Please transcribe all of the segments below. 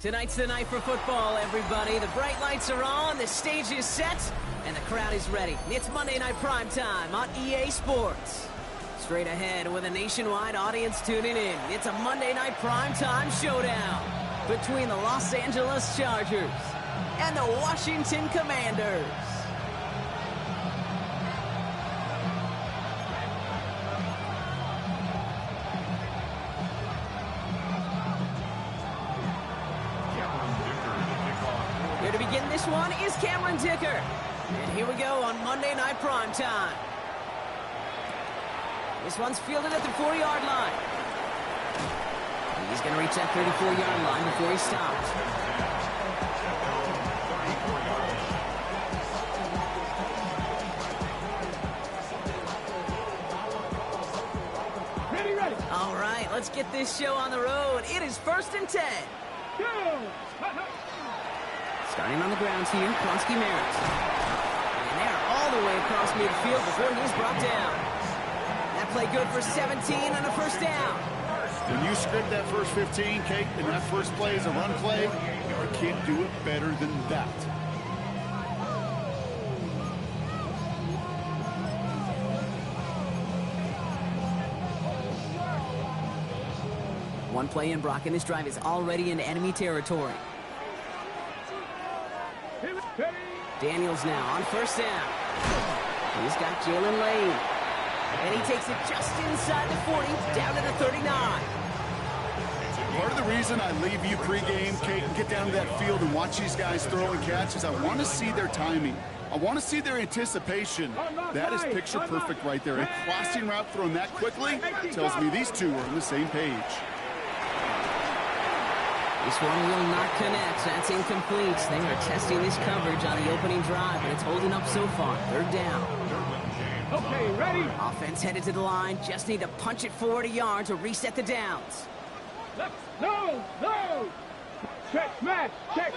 Tonight's the night for football, everybody. The bright lights are on, the stage is set, and the crowd is ready. It's Monday Night Primetime on EA Sports. Straight ahead with a nationwide audience tuning in. It's a Monday Night Primetime showdown between the Los Angeles Chargers and the Washington Commanders. Here to begin this one is Cameron Dicker. And here we go on Monday Night Primetime. This one's fielded at the 4-yard line. He's going to reach that 34-yard line before he stops. Ready. All right, let's get this show on the road. It is 1st and 10. Go! Starting on the grounds here, Kronsky Merritt. And they're all the way across midfield before he's brought down. That play good for 17 on a first down. When you script that first 15, Kate, and that first play is a run play, you can't do it better than that. One play in, Brock, and this drive is already into enemy territory. Daniels now on first down. He's got Jalen Lane. And he takes it just inside the 40, down to the 39. Part of the reason I leave you pregame, Kate, and get down to that field and watch these guys throw and catch is I want to see their timing. I want to see their anticipation. That is picture perfect right there. A crossing route thrown that quickly tells me these two are on the same page. This one will not connect. That's incomplete. They are testing this coverage on the opening drive, and it's holding up so far. 3rd down. Okay, ready? Offense headed to the line. Just need to punch it forward a yard to reset the downs. No! Check smash! Let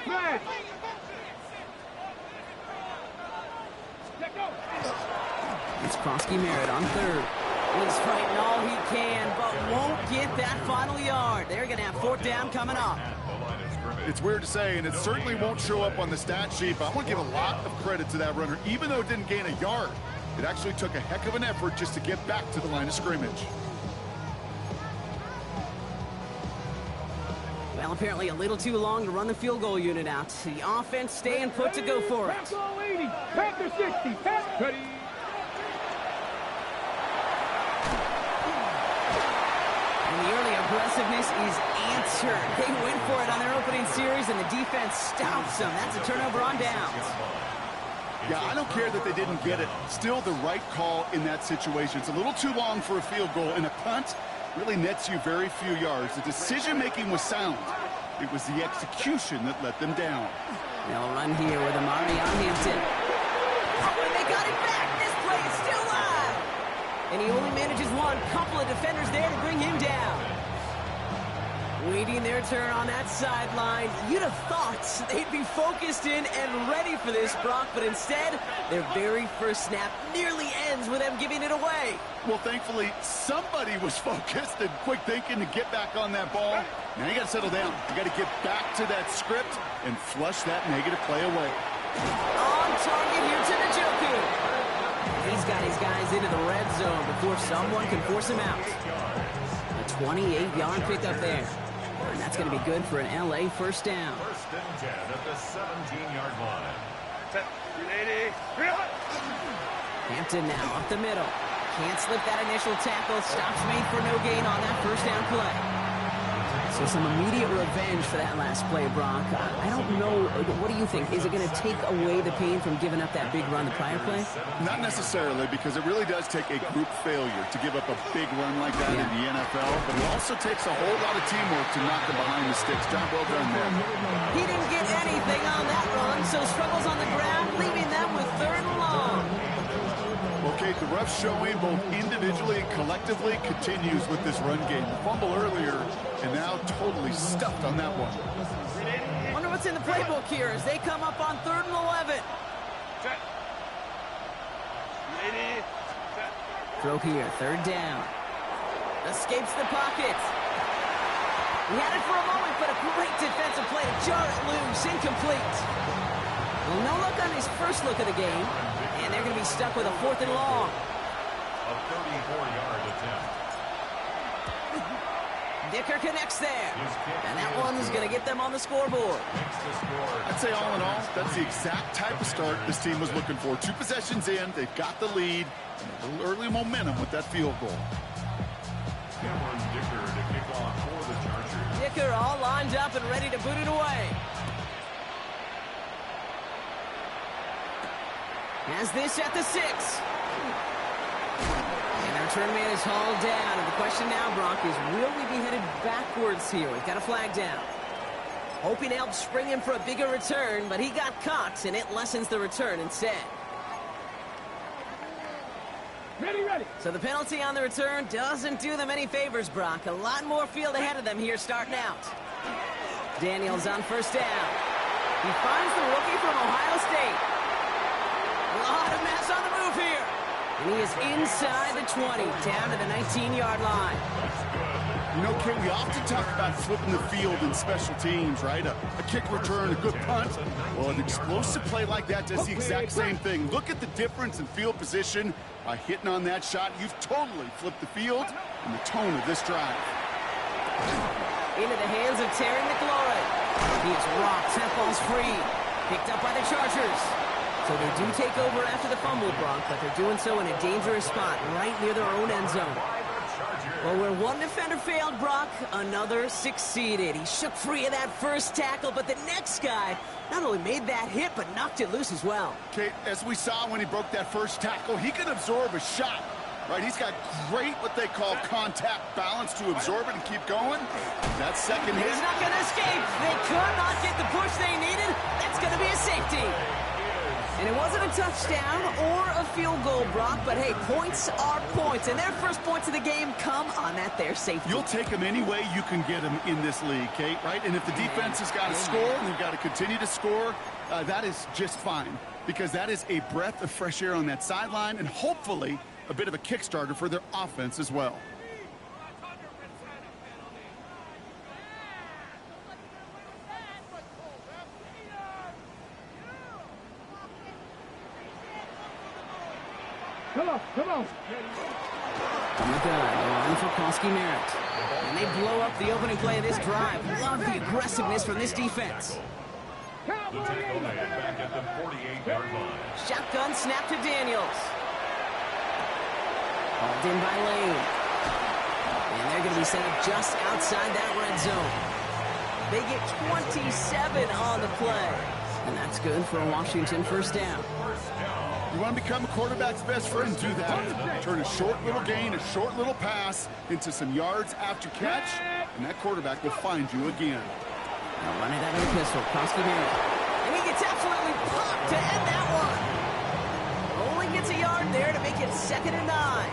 go! It's Kronsky Merritt on 3rd. He's fighting all he can, but won't get that final yard. They're going to have 4th down coming up. It's weird to say, and it certainly won't show up on the stat sheet, but I want to give a lot of credit to that runner. Even though it didn't gain a yard, it actually took a heck of an effort just to get back to the line of scrimmage. Well, apparently a little too long to run the field goal unit out. The offense staying put to go for it. Goal 80, Panther 60, ready. And the early aggressiveness is answered. They went for it on their opening series, and the defense stops them. That's a turnover on downs. Yeah, I don't care that they didn't get it. Still the right call in that situation. It's a little too long for a field goal, and a punt really nets you very few yards. The decision-making was sound. It was the execution that let them down. They'll run here with Amari on Hampton. Oh, and they got it back. This play is still live. And he only manages one. Couple of defenders there to bring him down. Waiting their turn on that sideline. You'd have thought they'd be focused in and ready for this, Brock, but instead, their very first snap nearly ends with them giving it away. Well, thankfully, somebody was focused and quick thinking to get back on that ball. Now you got to settle down. You got to get back to that script and flush that negative play away. On target here to Njoku. He's got his guys into the red zone before someone can force him out. A 28-yard pickup there. And that's going to be good for an LA first down. 1st and 10 at the 17-yard line. Hampton now up the middle. Can't slip that initial tackle. Stops made for no gain on that first down play. So some immediate revenge for that last play, Brock. I don't know. What do you think? Is it going to take away the pain from giving up that big run the prior play? Not necessarily, because it really does take a group failure to give up a big run like that in the NFL, but it also takes a whole lot of teamwork to knock them behind the sticks. Job well done there. He didn't get anything on that run, so struggles on the ground, leaving them with 3rd and long. Well, Kate, the rough showing both individually and collectively continues with this run game. Fumble earlier, and now totally stuffed on that one. Wonder what's in the playbook here as they come up on 3rd and 11. Throw here, 3rd down. Escapes the pocket. He had it for a moment, but a great defensive play to jar it loose. Incomplete. Well, no luck on his first look of the game, and they're going to be stuck with a 4th and long. A 34-yard attempt. Dicker connects there, and that one's going to get them on the scoreboard. I'd say all in all, that's the exact type of start this team was looking for. 2 possessions in, they've got the lead, and a little early momentum with that field goal. Cameron Dicker to kick off for the Chargers. Dicker all lined up and ready to boot it away. Has this at the 6. And the return man is hauled down. And the question now, Brock, is will we be headed backwards here? We've got a flag down. Hoping to help spring him for a bigger return, but he got caught, and it lessens the return instead. Ready, ready. So the penalty on the return doesn't do them any favors, Brock. A lot more field ahead of them here starting out. Daniels on first down. He finds the rookie from Ohio State. A lot of mass on the move here. And he is inside the 20, down to the 19-yard line. You know, Kate, we often talk about flipping the field in special teams, right? A kick return, a good punt. Well, an explosive play like that does the exact same thing. Look at the difference in field position. By hitting on that shot, you've totally flipped the field and the tone of this drive. Into the hands of Terry McLaurin. He is rocked, that ball's free. Picked up by the Chargers. So they do take over after the fumble, Brock, but they're doing so in a dangerous spot right near their own end zone. Well, where one defender failed, Brock, another succeeded. He shook free of that first tackle, but the next guy not only made that hit, but knocked it loose as well. Okay, as we saw when he broke that first tackle, he can absorb a shot, right? He's got great, what they call contact balance to absorb it and keep going. That second hit. He's not going to escape. They could not get the push they needed. That's going to be a safety. And it wasn't a touchdown or a field goal, Brock, but hey, points are points, and their first points of the game come on that there safety. You'll take them any way you can get them in this league, Kate, right? And if the defense has got to score and they've got to continue to score, that is just fine, because that is a breath of fresh air on that sideline and hopefully a bit of a kickstarter for their offense as well. Come on, come on. From the gun, the line for Koski Merritt. And they blow up the opening play of this drive. Love the aggressiveness from this defense. The tackle made back at the 48-yard line. Shotgun snap to Daniels. Hauled in by Lane. And they're going to be set up just outside that red zone. They get 27 on the play. And that's good for a Washington first down. You want to become a quarterback's best friend? Do that. Turn a short little gain, a short little pass into some yards after catch, and that quarterback will find you again. Now run it out of the pistol. Koski Merritt. And he gets absolutely popped to end that one. Only gets a yard there to make it 2nd and 9.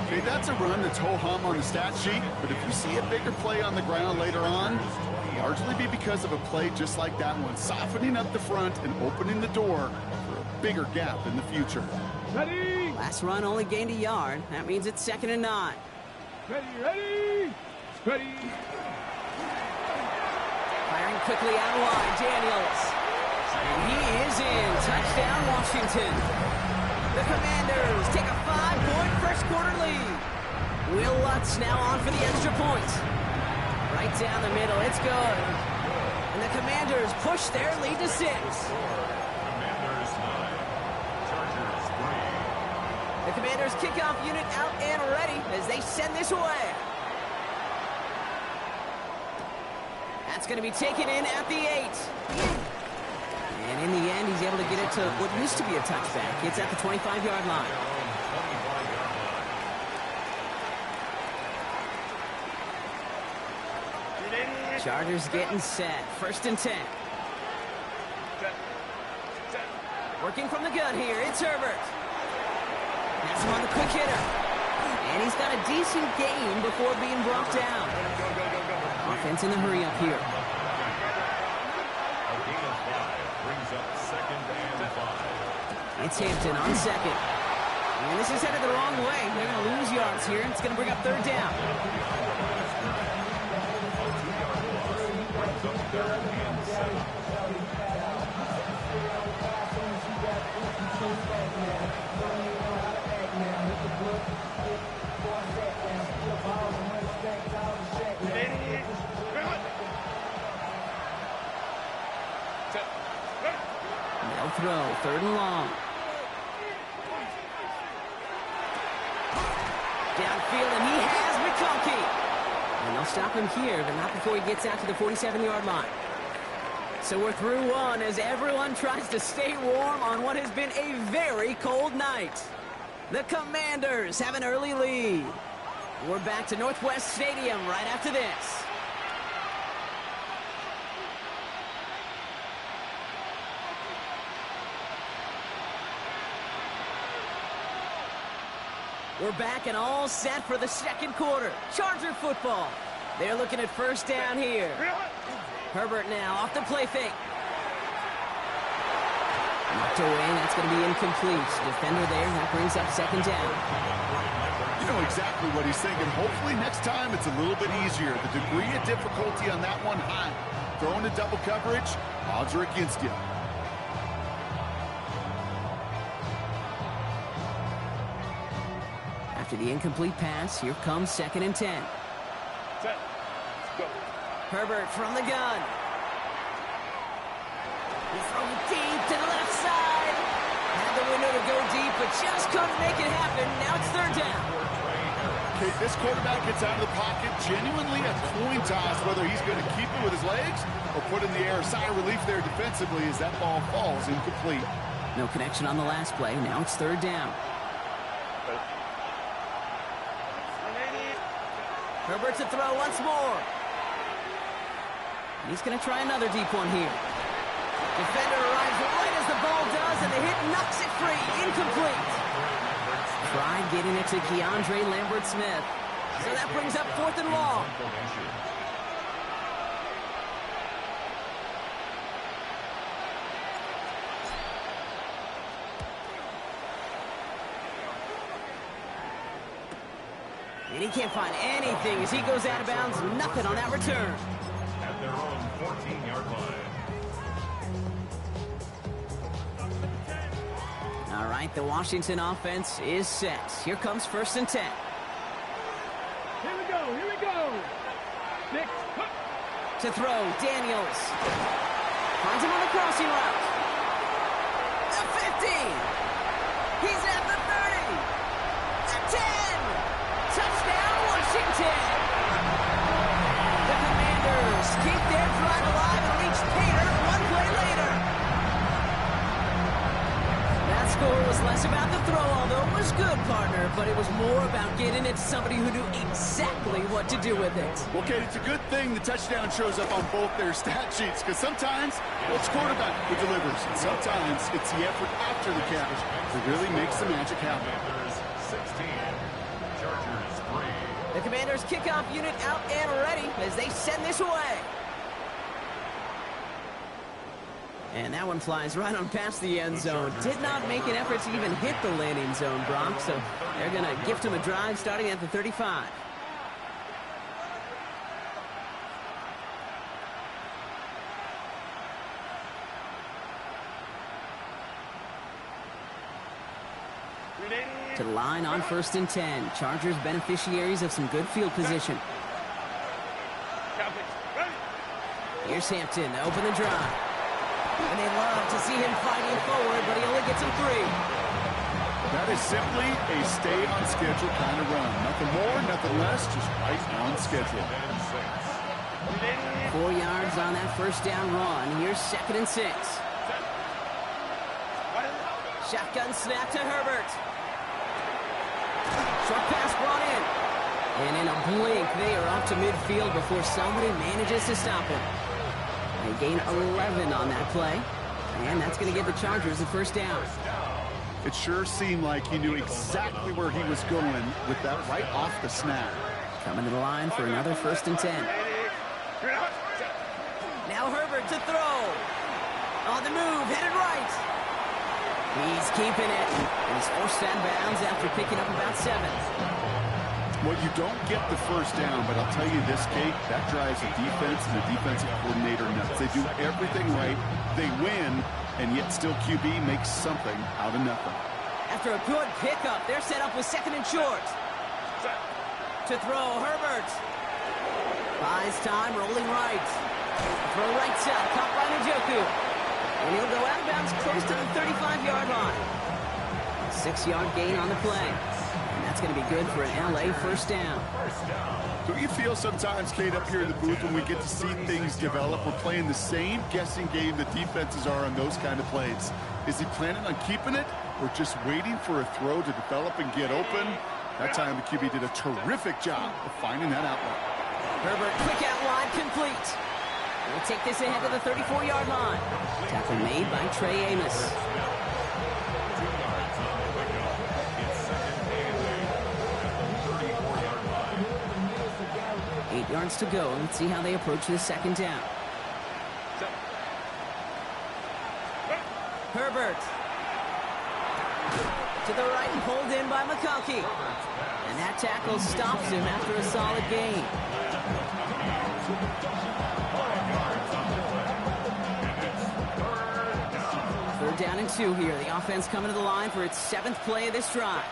Okay, that's a run that's ho-hum on the stat sheet, but if you see a bigger play on the ground later on, it'll largely be because of a play just like that one, softening up the front and opening the door for a bigger gap in the future. Ready, Last run only gained a yard. That means it's 2nd and 9. ready, ready, ready. Firing quickly out wide, Daniels. And he is in. Touchdown, Washington. The Commanders take a 5-point first quarter lead. Will Lutz now on for the extra point. Right down the middle, it's good. And the Commanders push their lead to 6. Commanders 9, Chargers 3. The Commanders kickoff unit out and ready as they send this away. That's going to be taken in at the 8. And in the end, he's able to get it to what used to be a touchback. It's at the 25-yard line. Chargers getting set. 1st and 10. Working from the gun here. It's Herbert. That's him on the quick hitter. And he's got a decent gain before being brought down. Offense in the hurry up here. A gain of 5 brings up 2nd and 5. It's Hampton on 2nd. And this is headed the wrong way. They're going to lose yards here. It's going to bring up 3rd down. A 2-yard 3rd and long. Downfield, and he has McConkey. And they'll stop him here, but not before he gets out to the 47-yard line. So we're through one as everyone tries to stay warm on what has been a very cold night. The Commanders have an early lead. We're back to Northwest Stadium right after this. We're back and all set for the 2nd quarter. Charger football. They're looking at 1st down here. Herbert now off the play fake. Knocked away, that's going to be incomplete. Defender there, that brings up 2nd down. You know exactly what he's thinking. Hopefully next time it's a little bit easier. The degree of difficulty on that one high. Throwing to double coverage, odds are against you. After the incomplete pass, here comes 2nd and 10. Herbert from the gun. He's throwing deep to the left side. Had the window to go deep, but just couldn't make it happen. Now it's 3rd down. Okay, this quarterback gets out of the pocket. Genuinely a coin toss whether he's going to keep it with his legs or put in the air. Sigh of relief there defensively as that ball falls incomplete. No connection on the last play. Now it's 3rd down. Herbert to throw once more. He's going to try another deep one here. Defender arrives right as the ball does, and the hit knocks it free. Incomplete. Tried getting it to Keandre Lambert-Smith. So that brings up 4th and long. And he can't find anything as he goes out of bounds. Nothing on that return. At their own 14-yard line. All right, the Washington offense is set. Here comes 1st and 10. Here we go, here we go. Nick, To throw, Daniels. Finds him on the crossing route. The 50. He's at the 30. The 10. Touchdown, Washington. The Commanders keep their drive alive and reach Pater 1 play later. That score was less about the throw, although it was good, partner, but it was more about getting it to somebody who knew exactly what to do with it. Well, Kate, it's a good thing the touchdown shows up on both their stat sheets because sometimes it's quarterback who delivers, and sometimes it's the effort after the catch that really makes the magic happen. Commanders 16, Chargers 3. The Commanders kickoff unit out and ready as they send this away. And that one flies right on past the end zone. Did not make an effort to even hit the landing zone, Brock, so they're going to gift him a drive starting at the 35. To the line on 1st and 10. Chargers beneficiaries of some good field position. Here's Hampton to open the drive. And they love to see him fighting forward, but he only gets him 3. That is simply a stay-on-schedule kind of run. Nothing more, nothing less, just right on schedule. 4 yards on that 1st down run. Here's 2nd and 6. Shotgun snap to Herbert. Short pass brought in. And in a blink, they are off to midfield before somebody manages to stop him. They gain 11 on that play. And that's going to give the Chargers the 1st down. It sure seemed like he knew exactly where he was going with that right off the snap. Coming to the line for another 1st and 10. Now Herbert to throw. On the move, headed right. He's keeping it. And he's forced out of bounds after picking up about 7. Well, you don't get the 1st down, but I'll tell you this, Kate, that drives the defense and the defensive coordinator nuts. They do everything right. They win, and yet still QB makes something out of nothing. After a good pickup, they're set up with 2nd and short. To throw, Herbert. Buys time, rolling right. Throw right side, caught by Njoku. And he'll go out of bounds close to the 35-yard line. 6-yard gain on the play. And that's going to be good for an LA first down. Don't you feel sometimes, Kate, up here in the booth when we get to see things develop, we're playing the same guessing game the defenses are on those kind of plays? Is he planning on keeping it or just waiting for a throw to develop and get open? That time the QB did a terrific job of finding that outlet. Herbert, quick outline, complete. We'll take this ahead to the 34-yard line. Tackle made by Trey Amos. 8 yards to go. Let's see how they approach this second down. Herbert. To the right and pulled in by McConkey. And that tackle stops him after a solid gain. Third down and 2 here. The offense coming to the line for its 7th play of this drive.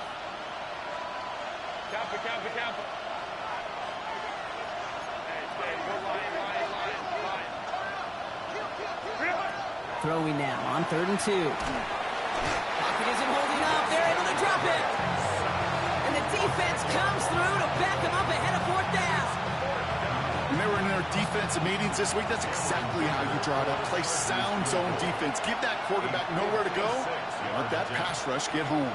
Throwing now on 3rd and 2. Pocket isn't holding up. They're able to drop it. And the defense comes through to back them up ahead of 4th down. When they were in their defensive meetings this week, that's exactly how you draw it up. Play sound zone defense. Give that quarterback nowhere to go. Let that pass rush get home.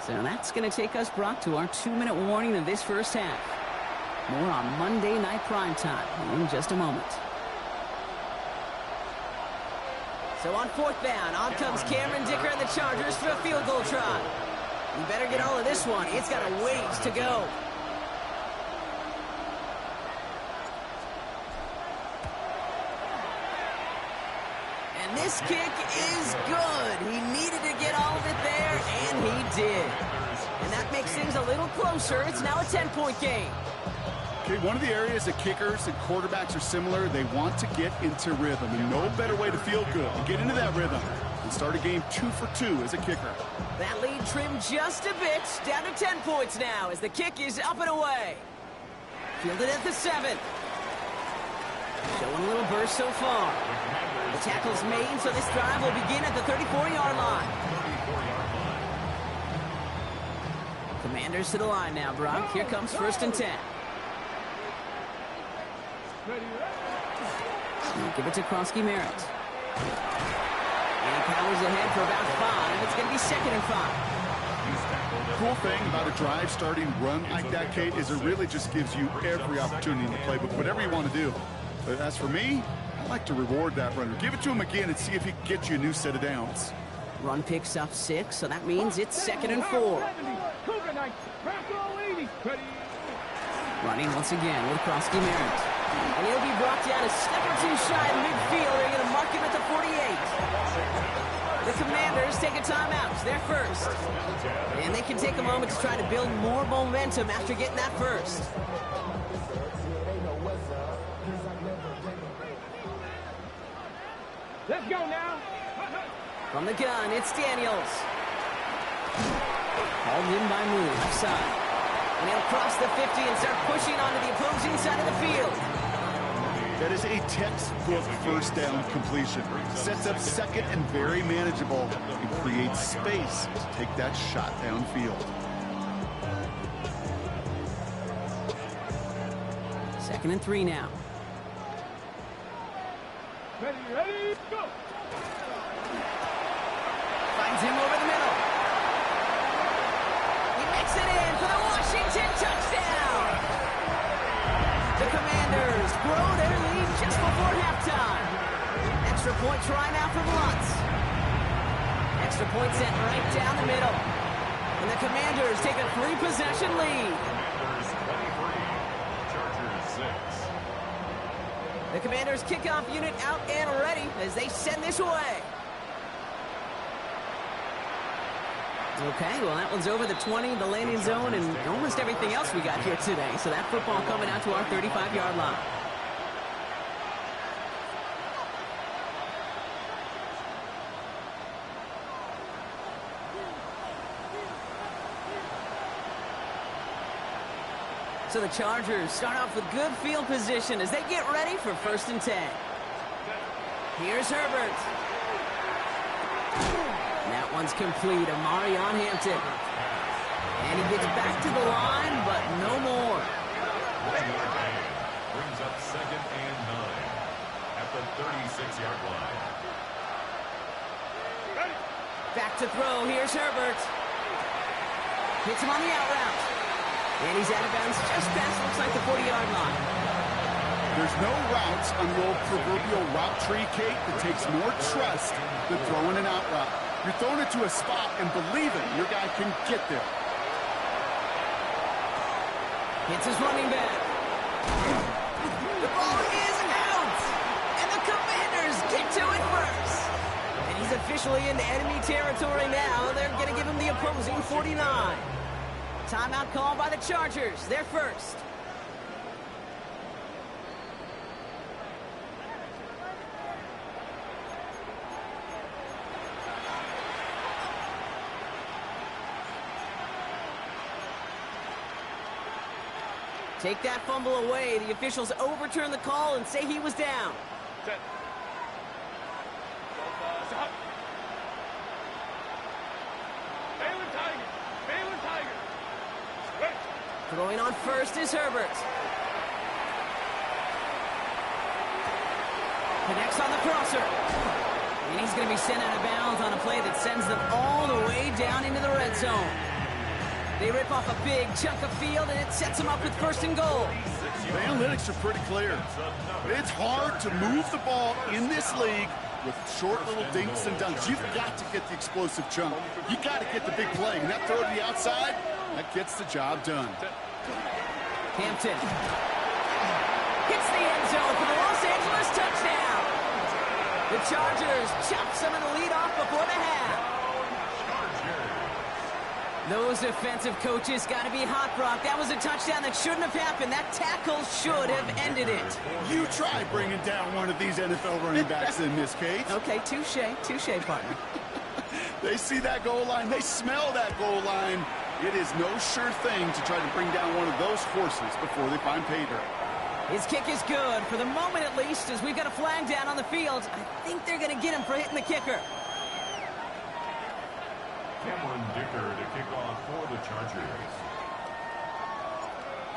So that's going to take us, Brock, to our 2-minute warning of this first half. More on Monday Night Primetime in just a moment. So on 4th down, on comes Cameron Dicker and the Chargers for a field goal try. You better get all of this one. It's got a ways to go. And this kick is good. He needed to get all of it there, and he did. And that makes things a little closer. It's now a 10-point game. Okay, one of the areas that kickers and quarterbacks are similar, they want to get into rhythm. And no better way to feel good and get into that rhythm and start a game 2 for 2 as a kicker. That lead trimmed just a bit. Down to 10 points now as the kick is up and away. Fielded at the 7. Showing a little burst so far. The tackle's made, so this drive will begin at the 34-yard line. Commanders to the line now, Brock. Here comes 1st and 10. We'll give it to Krosky Merritt. And he powers ahead for about 5. It's going to be 2nd and 5. Cool thing about a drive starting run like that, Kate, is it really just gives you every opportunity in the playbook, whatever you want to do. But as for me, I like to reward that runner. Give it to him again and see if he can get you a new set of downs. Run picks up 6, so that means it's 2nd and 4. Running once again with Krosky Merritt. And he'll be brought down a step or 2 shy of midfield. They're going to mark him at the 48. The Commanders take a timeout. They're first. And they can take a moment to try to build more momentum after getting that first. Let's go now. From the gun, it's Daniels. Hauled in by Moon, left side. And he'll cross the 50 and start pushing onto the opposing side of the field. That is a textbook first down completion. Sets up 2nd and very manageable and creates space to take that shot downfield. 2nd and 3 now. Ready, go. Finds him over the middle. He makes it in for the Washington touchdown. The Commanders grow their lead just before halftime. Extra point try now from Lutz. Extra point sent right down the middle. And the Commanders take a 3-possession lead. Commanders 23, Chargers 6. The The Commanders' kickoff unit out and ready as they send this away. Okay, well, that one's over the 20, the landing zone, and almost everything else we got here today. So that football coming out to our 35-yard line. So the Chargers start off with good field position as they get ready for 1st and 10. Here's Herbert. That one's complete. Amari on Hampton. And he gets back to the line, but no more. Brings up 2nd and 9 at the 36-yard line. Back to throw. Here's Herbert. Hits him on the out route. And he's out of bounds just past, looks like, the 40-yard line. There's no routes on the old proverbial route tree, Kate, that takes more trust than throwing an out route. You're throwing it to a spot and believing your guy can get there. Hits his running back. The ball is out! And the Commanders get to it first. And he's officially in enemy territory now. They're going to give him the opposing 49. Timeout call by the Chargers. They're first. Take that fumble away. The officials overturn the call and say he was down. Set. Stop. Baylor Tiger. Baylor Tiger. Switch. Throwing on first is Herbert. Connects on the crosser. And he's going to be sent out of bounds on a play that sends them all the way down into the red zone. They rip off a big chunk of field, and it sets them up with 1st and goal. The analytics are pretty clear. It's hard to move the ball in this league with short little dinks and dunks. You've got to get the explosive chunk. You got to get the big play. And that throw to the outside, that gets the job done. Hampton hits the end zone for the Los Angeles touchdown. The Chargers chop some of the lead off before the half. Those defensive coaches got to be hot, Brock. That was a touchdown that shouldn't have happened. That tackle should have ended it. You try bringing down one of these NFL running backs in this case. Okay, touche, partner. They see that goal line. They smell that goal line. It is no sure thing to try to bring down one of those horses before they find pay dirt. His kick is good, for the moment at least, as we've got a flag down on the field. I think they're going to get him for hitting the kicker. Cameron Dicker to kick off for the Chargers.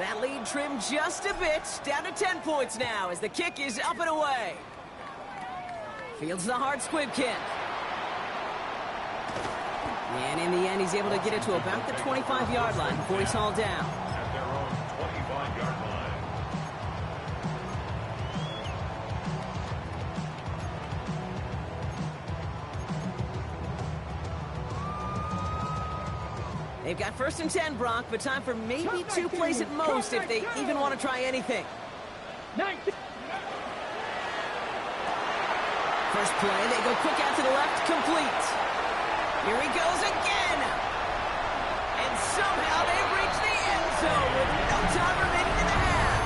That lead trimmed just a bit, down to 10 points now as the kick is up and away. Fields the hard squib kick. And in the end, he's able to get it to about the 25-yard line before he's hauled down. At their own 25-yard line. They've got 1st and 10, Brock, but time for maybe 2 plays at most if they even want to try anything. First play, they go quick out to the left, complete. Here he goes again. And somehow they reach the end zone with no time remaining in the half.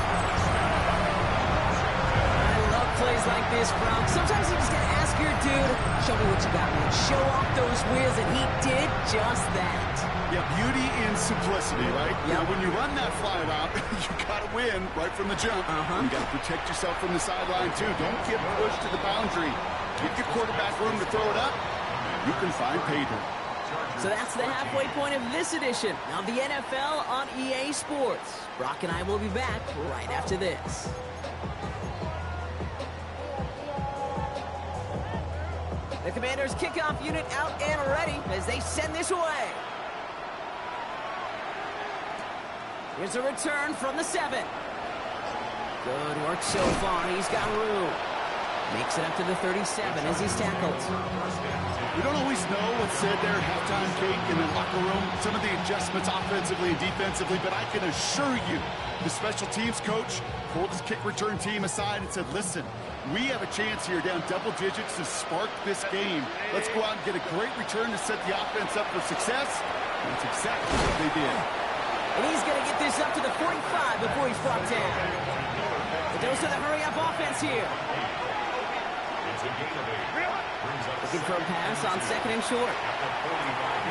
I love plays like this, Brock. Sometimes you just got to ask your dude, show me what you got, man. Show off those wheels, and he did just that. Yeah, beauty in simplicity, right? Yep. Now, when you run that fly route, you got to win right from the jump. You got to protect yourself from the sideline, too. Don't get pushed to the boundary. Give your quarterback room to throw it up. You can find pay dirt. So that's the halfway point of this edition of the NFL on EA Sports. Brock and I will be back right after this. The Commanders' kickoff unit out and ready as they send this away. Here's a return from the 7. Good work so far. He's got room. Makes it up to the 37 as he's tackled. We don't always know what's said there at halftime, Kate, in the locker room, some of the adjustments offensively and defensively, but I can assure you the special teams coach pulled his kick return team aside and said, listen, we have a chance here down double digits to spark this game. Let's go out and get a great return to set the offense up for success. And that's exactly what they did. And he's going to get this up to the 45 before he's brought down. The dose of the hurry-up offense here. Looking for a pass on second and short.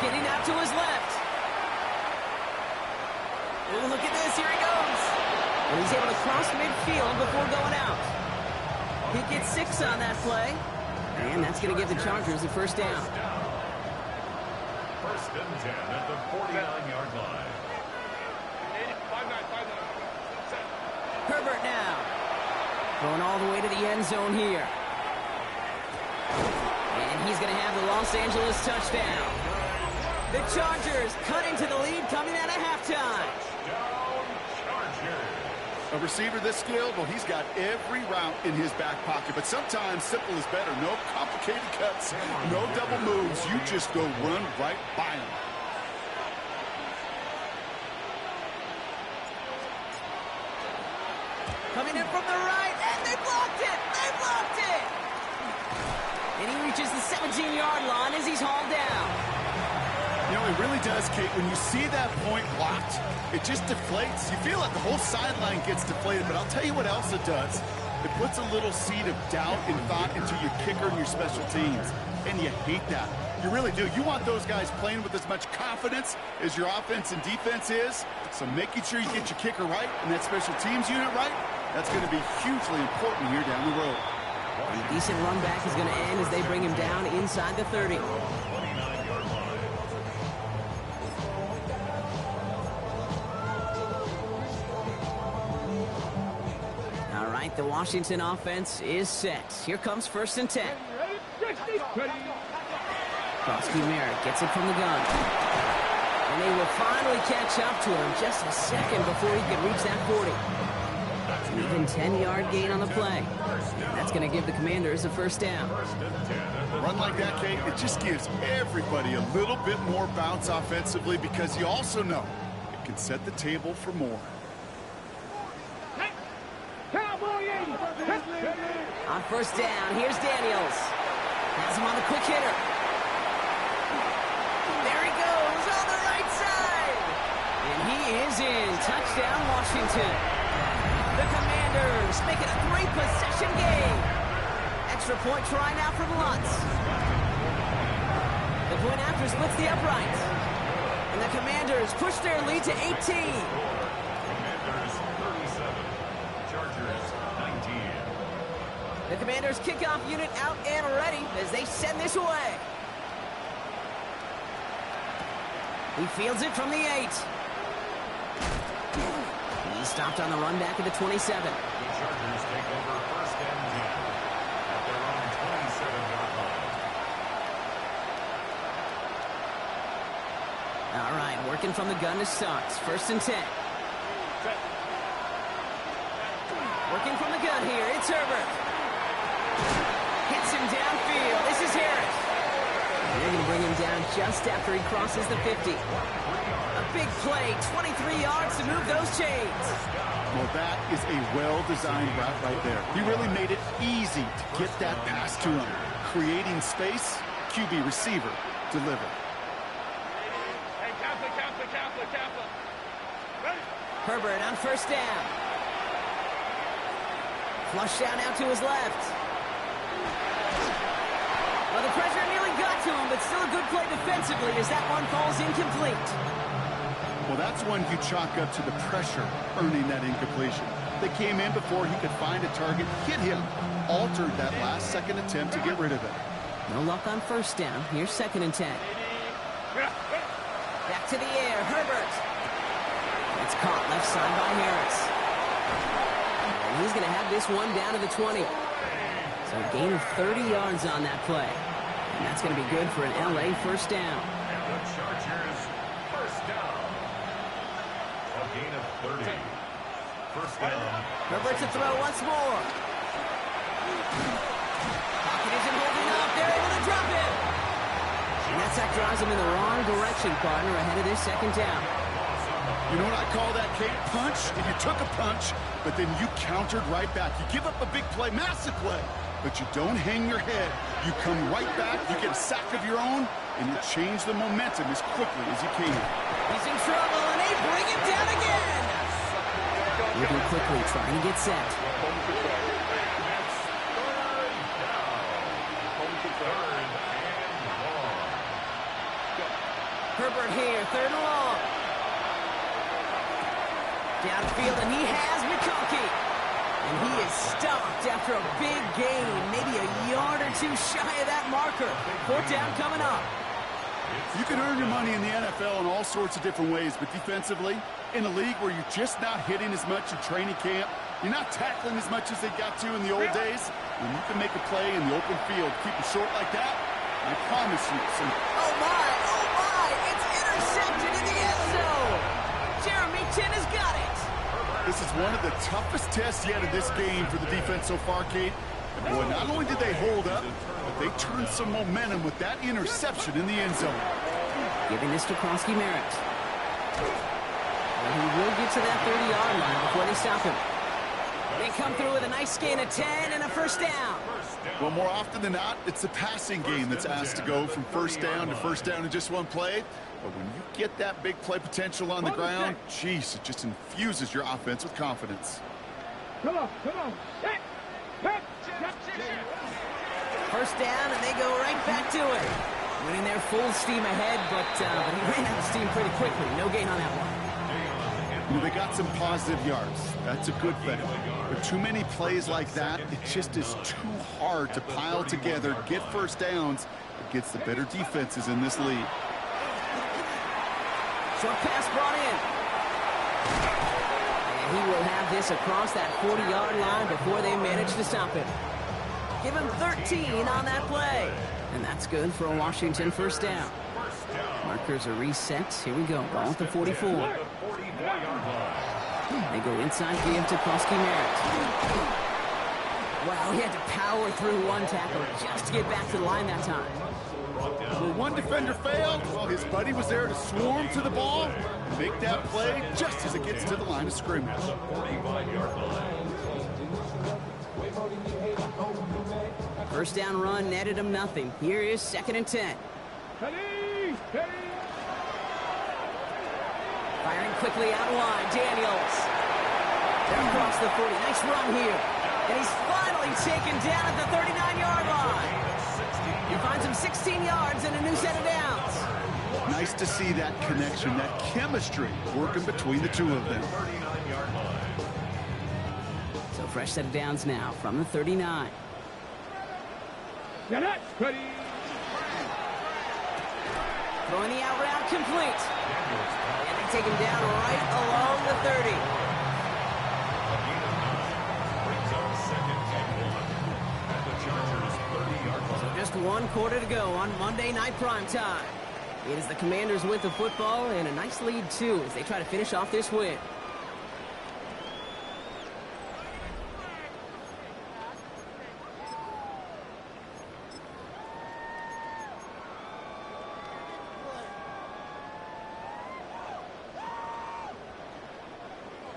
Getting out to his left. Ooh, look at this. Here he goes. And he's able to cross midfield before going out. He gets 6 on that play. And that's going to give the Chargers a first down. First and 10 at the 49-yard line. Herbert now. Going all the way to the end zone here. And he's going to have the Los Angeles touchdown. The Chargers cut into the lead coming out of halftime. A receiver this skilled, well, he's got every route in his back pocket, but sometimes simple is better. No complicated cuts, no double moves. You just go run right by him. Coming in from the right, and they blocked it! They blocked it! And he reaches the 17-yard line as he's hauled down. You know, it really does, Kate. When you see that point blocked, it just deflates. You feel like the whole sideline gets deflated, but I'll tell you what else it does. It puts a little seed of doubt and thought into your kicker and your special teams, and you hate that. You really do. You want those guys playing with as much confidence as your offense and defense is, so making sure you get your kicker right and that special teams unit right, that's going to be hugely important here down the road. A decent run back is going to end as they bring him down inside the 30. All right, the Washington offense is set. Here comes first and 10. Krosky Merritt gets it from the gun. And they will finally catch up to him just a second before he can reach that 40. An even 10-yard gain on the play. That's going to give the Commanders a first down. A run like that, Kate, it just gives everybody a little bit more bounce offensively because you also know it can set the table for more. On first down, here's Daniels. Has him on the quick hitter. There he goes on the right side. And he is in. Touchdown, Washington. The Commanders make it a 3-possession game. Extra point try now from Lutz. The point after splits the uprights. And the Commanders push their lead to 18. Commanders 37, Chargers 19. The Commanders kickoff unit out and ready as they send this away. He fields it from the 8. He stopped on the run back at the 27. The Chargers take over first and 10 at their own 27-yard line. All right, working from the gun to start. First and 10. Working from the gun here, it's Herbert. Hits him downfield. This is Harris. They're going to bring him down just after he crosses the 50. A big play, 23 yards to move those chains. Well, that is a well-designed route right there. He really made it easy to get that pass to him. Creating space, QB receiver, deliver. Herbert on first down. Flush down out to his left. Well, the pressure nearly got to him, but still a good play defensively as that one falls incomplete. Well, that's one you chalk up to the pressure earning that incompletion. They came in before he could find a target, hit him, altered that last-second attempt to get rid of it. No luck on first down. Here's second and 10. Back to the air, Herbert. It's caught left side by Harris. And he's going to have this one down to the 20. So a gain of 30 yards on that play. And that's going to be good for an LA first down. And the Chargers first down. A gain of 30. First down. Herbert to throw once more. Pocket isn't holding up. They're able to drop it. And that sack drives them in the wrong direction, partner, ahead of this second down. You know what I call that, Kate? Punch. If you took a punch, but then you countered right back. You give up a big play, massive play, but you don't hang your head. You come right back, you get a sack of your own, and you change the momentum as quickly as you can. He's in trouble, and they bring him down again. Moving quickly, trying to get set. Herbert here, third and long. Downfield, and he has McConkey. And he is stopped after a big gain, maybe a yard or two shy of that marker. Fourth down coming up. You can earn your money in the NFL in all sorts of different ways, but defensively, in a league where you're just not hitting as much in training camp, you're not tackling as much as they got to in the old days, when you can make a play in the open field, keep it short like that, I promise you some... Oh my, it's intercepted in the end zone. Jeremy Tinn has got it. This is one of the toughest tests yet in this game for the defense so far, Kate. And boy, not only did they hold up, but they turned some momentum with that interception in the end zone. Giving this to Kronsky-Merritt. He will get to that 30-yard line before they stop him. They come through with a nice gain of 10 and a first down. Well, more often than not, it's the passing game that's asked to go from first down in just one play. But when you get that big play potential on the ground, geez, it just infuses your offense with confidence. Come on. First down, and they go right back to it. Winning their full steam ahead, but he ran out of steam pretty quickly. No gain on that one. You know, they got some positive yards. That's a good thing. But too many plays like that, it just is too hard to pile together, get first downs against the better defenses in this league. Short pass brought in. And he will have this across that 40-yard line before they manage to stop him. Give him 13 on that play. And that's good for a Washington first down. Markers are reset. Here we go. Ball at the 44. They go inside, give to Kronsky-Merritt. Wow, he had to power through one tackle just to get back to the line that time. Well, one defender failed. Well, his buddy was there to swarm to the ball and make that play just as it gets to the line of scrimmage. First down run netted him nothing. Here is 2nd and 10. Firing quickly out wide, Daniels. They're across the 40. Nice run here. And he's finally taken down at the 39-yard line. He finds him 16 yards and a new set of downs. Nice to see that connection, that chemistry working between the two of them. So fresh set of downs now from the 39. Throwing the out route complete. And they take him down right along the 30. So just 1 quarter to go on Monday Night Primetime. It is the Commanders with the football and a nice lead, too, as they try to finish off this win.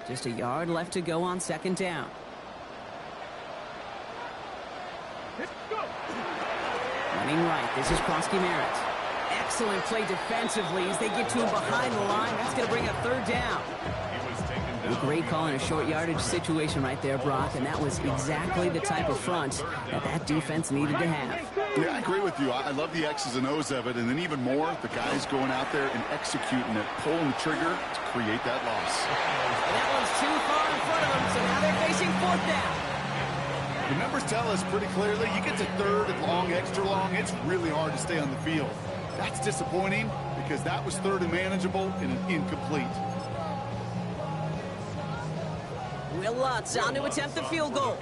Just a yard left to go on 2nd down. Running right, this is Kronsky-Merritt. Excellent play defensively as they get to him behind the line. That's going to bring up 3rd down. A great call in a short yardage situation right there, Brock, and that was exactly the type of front that defense needed to have. Yeah, I agree with you. I love the X's and O's of it, and then even more, the guys going out there and executing it, pulling the trigger to create that loss. And that one's too far in front of them, so now they're facing 4th down. The numbers tell us pretty clearly, you get to 3rd and long, extra long, it's really hard to stay on the field. That's disappointing because that was 3rd and manageable and an incomplete. Will Lutz on to attempt the field goal.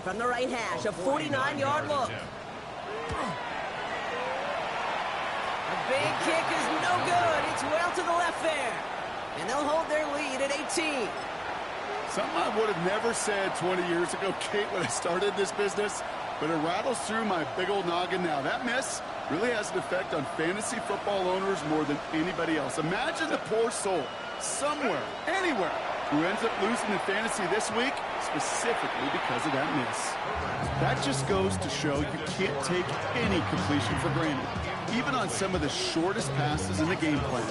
From the right hash, a 49-yard look. A big kick is no good. It's well to the left there. And they'll hold their lead at 18. Something I would have never said 20 years ago, Kate, when I started this business. but it rattles through my big old noggin now. That miss really has an effect on fantasy football owners more than anybody else. Imagine the poor soul somewhere, anywhere, who ends up losing in fantasy this week specifically because of that miss. That just goes to show you can't take any completion for granted, even on some of the shortest passes in the game plan.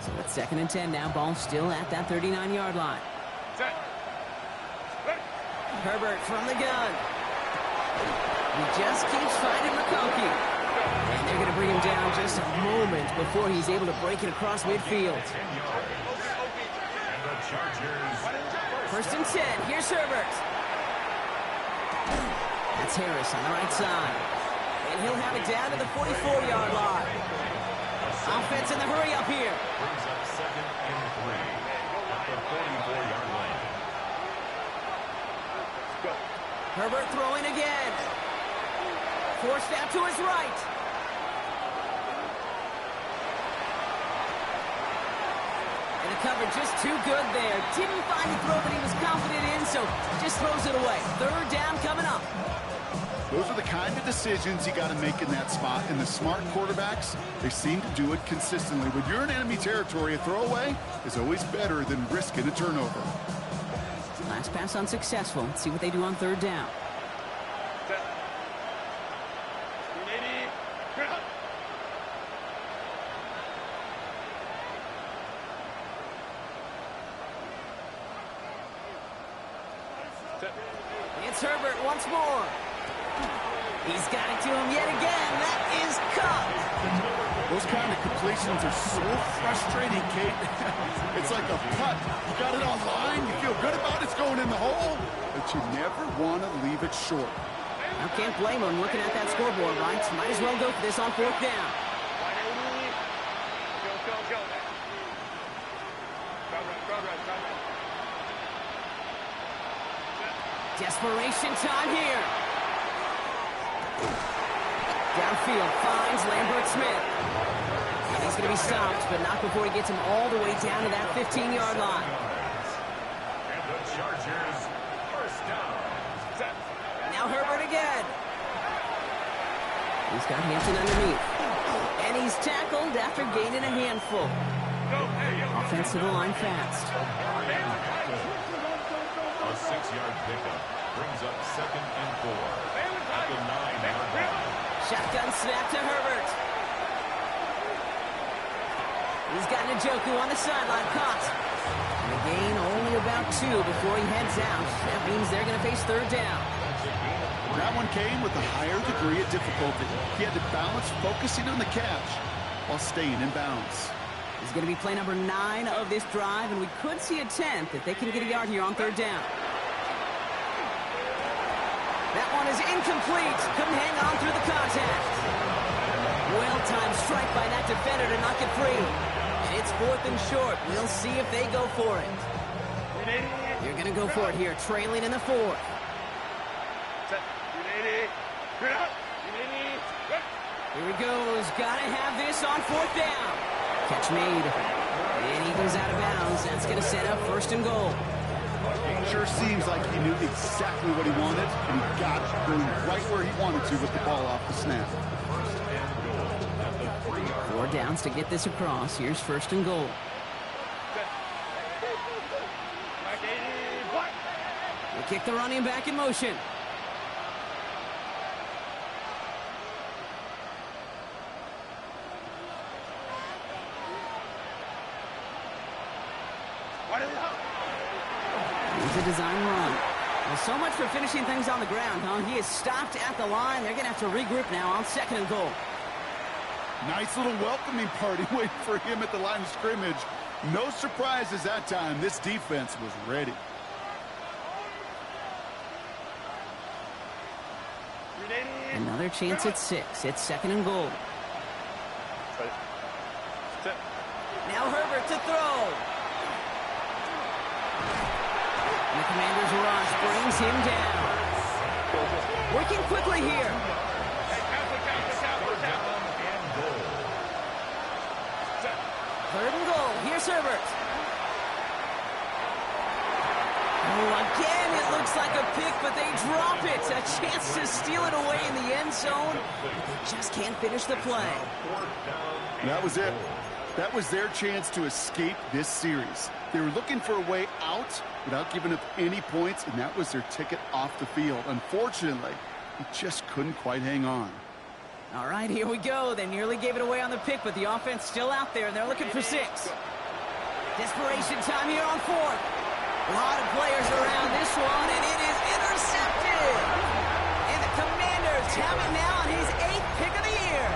So it's 2nd and 10 now. Ball still at that 39-yard line. Herbert from the gun. He just keeps finding McConkey. And they're going to bring him down just a moment before he's able to break it across midfield. 1st and 10. Here's Herbert. That's Harris on the right side. And he'll have it down to the 44-yard line. Offense in the hurry up here. Brings up 2nd and 3 at the 44-yard line. Herbert throwing again. Forced out to his right. And the coverage just too good there. Didn't find the throw that he was confident in, so just throws it away. 3rd down coming up. Those are the kind of decisions you got to make in that spot. And the smart quarterbacks, they seem to do it consistently. When you're in enemy territory, a throwaway is always better than risking a turnover. Last pass unsuccessful. Let's see what they do on 3rd down. It's Herbert once more. He's got it to him yet again. That is caught. Those kind of completions are so frustrating, Kate. It's like a putt. You got it on line, you feel good about it's going in the hole, but you never want to leave it short. I can't blame him looking at that scoreboard, right? Might as well go for this on 4th down. Desperation time here. Downfield finds Lambert Smith. And he's going to be stopped, but not before he gets him all the way down to that 15-yard line. And the Chargers, 1st down. Now Herbert again. He's got Hampton underneath. And he's tackled after gaining a handful. Offensive line fast. A 6-yard pickup brings up 2nd and 4 at the 9-yard line. Shotgun snap to Herbert. He's got Njoku on the sideline, caught. And a gain only about 2 before he heads out. That means they're going to face 3rd down. That one came with a higher degree of difficulty. He had to balance focusing on the catch while staying in bounds. This is going to be play number 9 of this drive, and we could see a 10th if they can get a yard here on 3rd down. That one is incomplete. Couldn't hang on through the contact. Well-timed strike by that defender to knock it free. And it's 4th and short. We'll see if they go for it. You're going to go for it here, trailing in the 4th. Here he goes. Got to have this on 4th down. Catch made. And he goes out of bounds. That's going to set up 1st and goal. Sure seems like he knew exactly what he wanted, and he got it going right where he wanted to with the ball off the snap. 4 downs to get this across. Here's 1st and goal. We'll kick the running back in motion. Here's a design run. Well, so much for finishing things on the ground, huh? He is stopped at the line. They're going to have to regroup now on 2nd and goal. Nice little welcoming party waiting for him at the line of scrimmage. No surprises that time. This defense was ready. Another chance at 6. It's 2nd and goal. Now Herbert to throw. The Commanders rush brings brings him down. Working quickly here. Third and goal. Here's Herbert. Oh, again, it looks like a pick, but they drop it. A chance to steal it away in the end zone. They just can't finish the play. That was it. That was their chance to escape this series. They were looking for a way out without giving up any points, and that was their ticket off the field. Unfortunately, they just couldn't quite hang on. All right, here we go. They nearly gave it away on the pick, but the offense still out there, and they're looking for 6. Desperation time here on 4th. A lot of players around this one, and it is intercepted. And the Commanders have it now on his 8th pick of the year.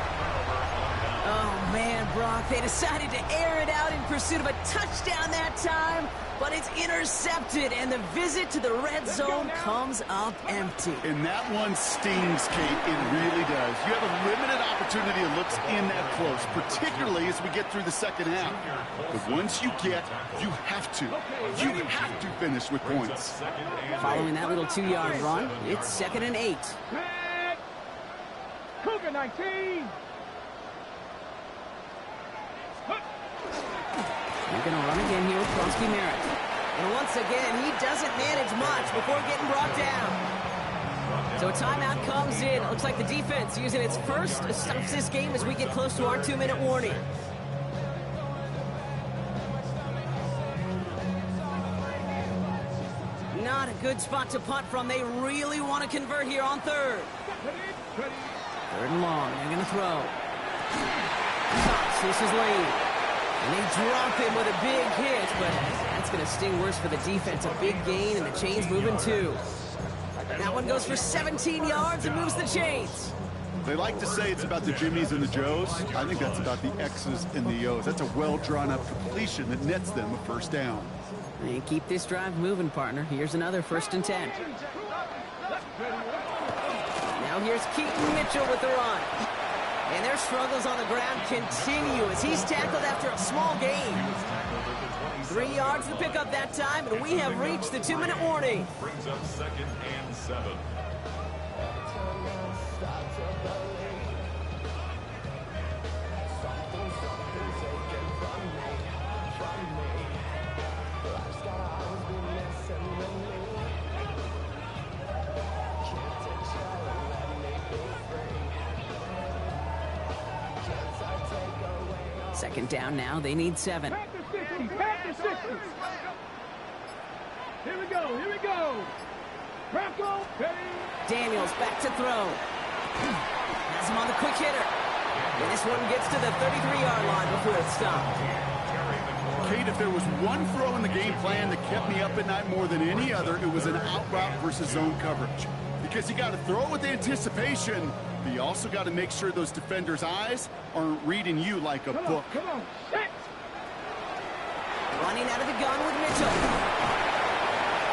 Oh, man, Brock, they decided to air it out in pursuit of a touchdown that time, but it's intercepted, and the visit to the red zone comes up empty. And that one stings, Kate. It really does. You have a limited opportunity to look in that close, particularly as we get through the second half. But once you have to finish with points. Following that little 2-yard run, it's 2nd and 8. Cougar 19. They're going to run again here with Kronsky Merritt. And once again, he doesn't manage much before getting brought down. So a timeout comes in. It looks like the defense using its first stops this game as we get close to our 2-minute warning. Not a good spot to punt from. They really want to convert here on 3rd. 3rd and long. They're going to throw. This is Lane. And they drop him with a big hit, but that's going to sting worse for the defense. A big gain, and the chains moving too. That one goes for 17 yards and moves the chains. They like to say it's about the Jimmies and the Joes. I think that's about the X's and the O's. That's a well-drawn-up completion that nets them a first down. And keep this drive moving, partner. Here's another 1st and 10. Now here's Keaton Mitchell with the run. And their struggles on the ground continue as he's tackled after a small gain. 3 yards to pick up that time, and we have reached the 2-minute warning. Brings up 2nd and 7. Second down now. They need 7. Back to 60. Back to 60. Here we go. Here we go. Bronco, ready. Daniels back to throw. Has him on the quick hitter. And this one gets to the 33-yard line before it's stopped. Kate, if there was one throw in the game plan that kept me up at night more than any other, it was an out route versus zone coverage. Because you got to throw with anticipation, but you also got to make sure those defenders' eyes aren't reading you like a book. Come on, set. Running out of the gun with Mitchell.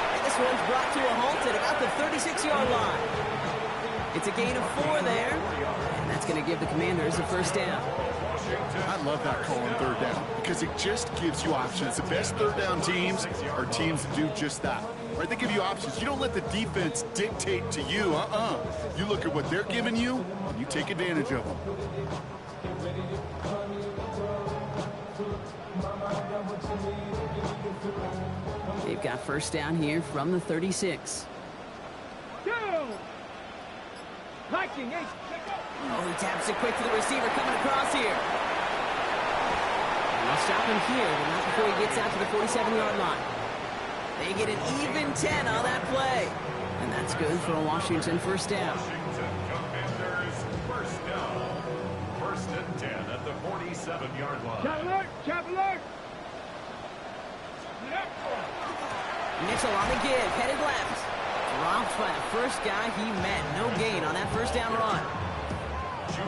And this one's brought to a halt at about the 36-yard line. It's a gain of 4 there, and that's going to give the Commanders a first down. I love that call on 3rd down because it just gives you options. The best 3rd down teams are teams that do just that. Right? They give you options. You don't let the defense dictate to you. You look at what they're giving you, and you take advantage of them. They've got first down here from the 36. Go. Liking, Oh, he taps it quick to the receiver coming across here. And they'll stop him here, but not before he gets out to the 47-yard line. They get an even 10 on that play. And that's good for a Washington first down. Washington Commanders first down. 1st and 10 at the 47-yard line. Chap alert, chap alert. Mitchell on the give, headed left. Dropped by the first guy he met. No gain on that first down run.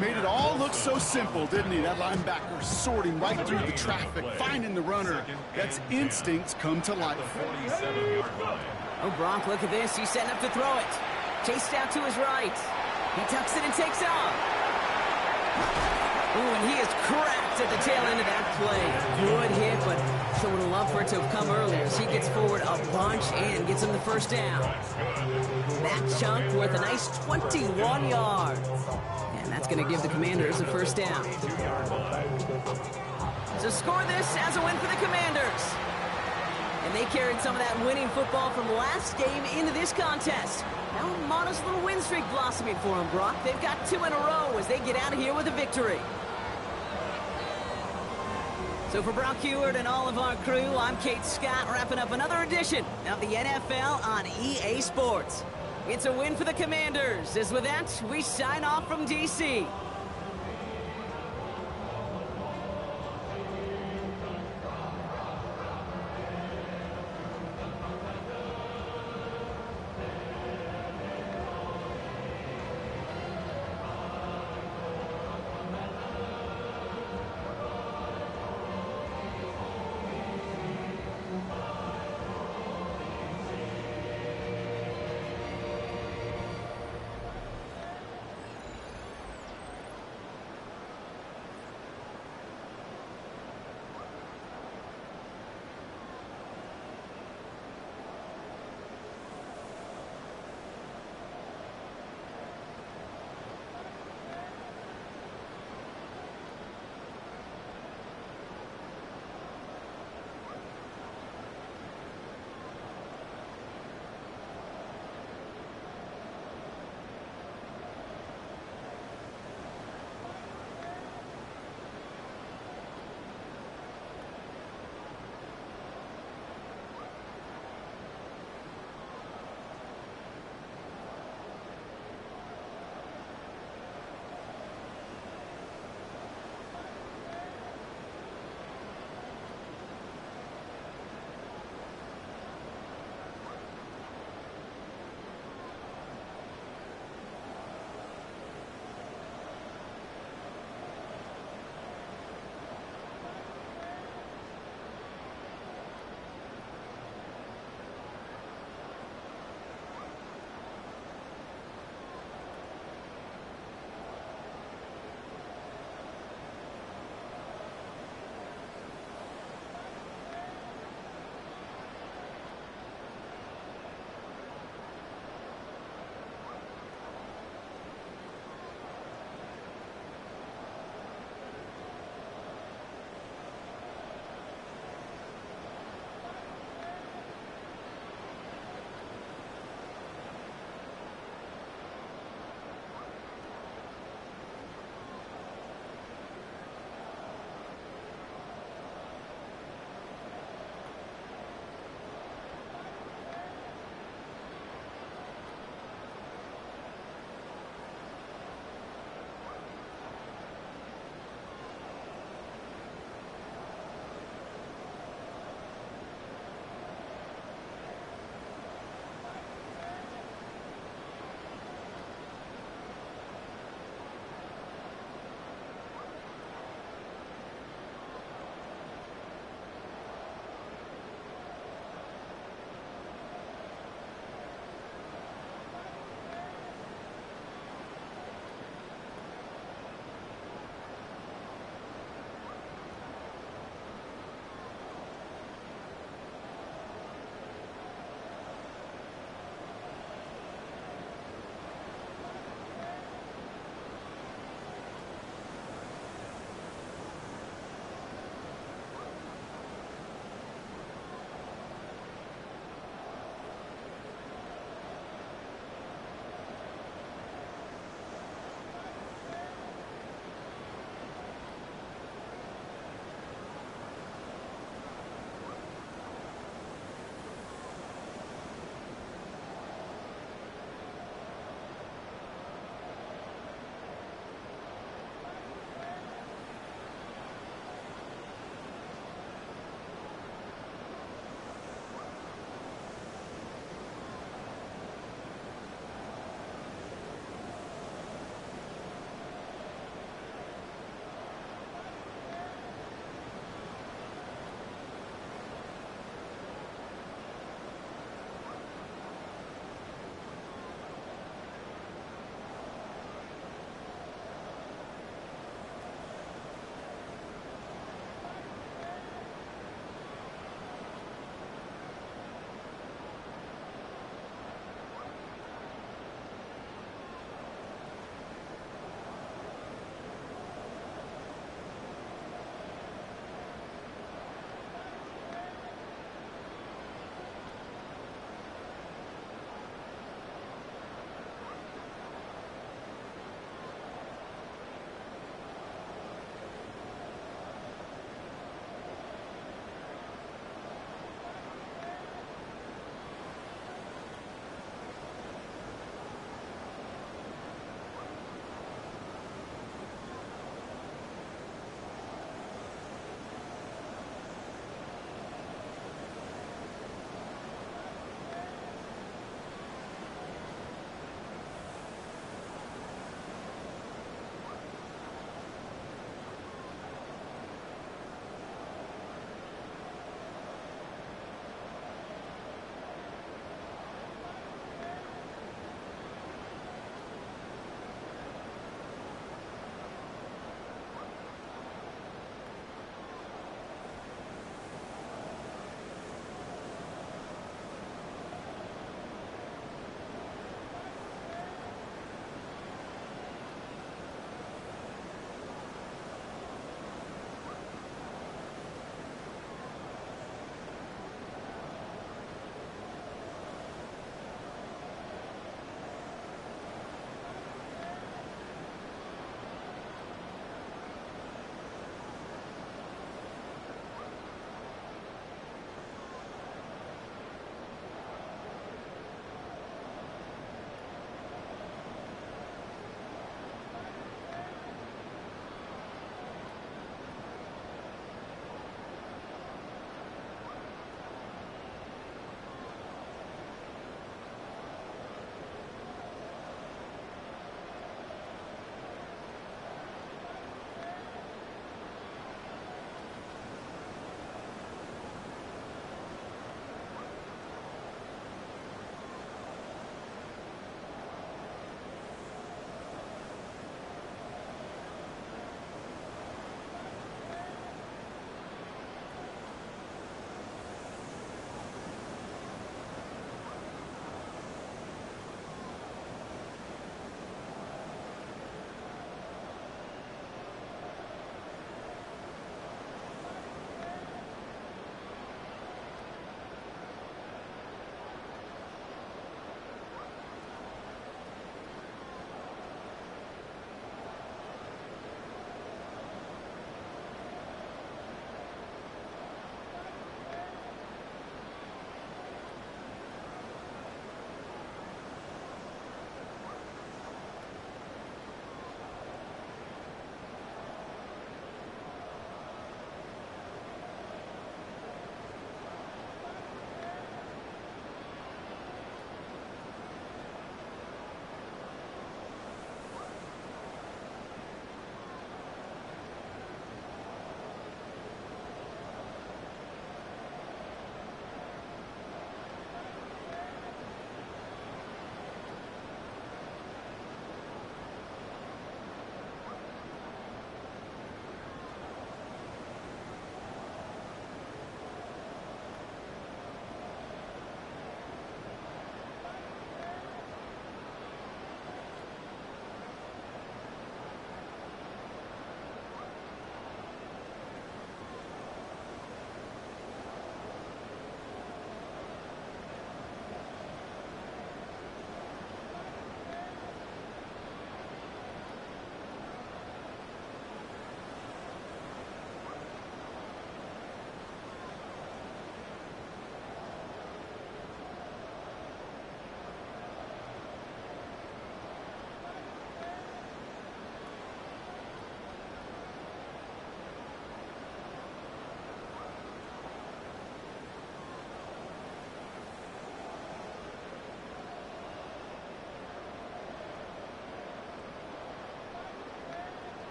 Made it all look so simple, didn't he? That linebacker sorting right through the traffic, finding the runner. That's instincts come to life. 47-yard line. Oh, Brock, look at this. He's setting up to throw it. Chased out to his right. He tucks it and takes off. Ooh, and he is cracked at the tail end of that play. Good hit, but sure would have loved for it to have come earlier as he gets forward a bunch and gets him the first down. That chunk worth a nice 21 yards. And that's going to give the Commanders a first down. So score this as a win for the Commanders. And they carried some of that winning football from last game into this contest. Now a modest little win streak blossoming for them, Brock. They've got 2 in a row as they get out of here with a victory. So for Brock Huard and all of our crew, I'm Kate Scott, wrapping up another edition of the NFL on EA Sports. It's a win for the Commanders, as with that, we sign off from D.C.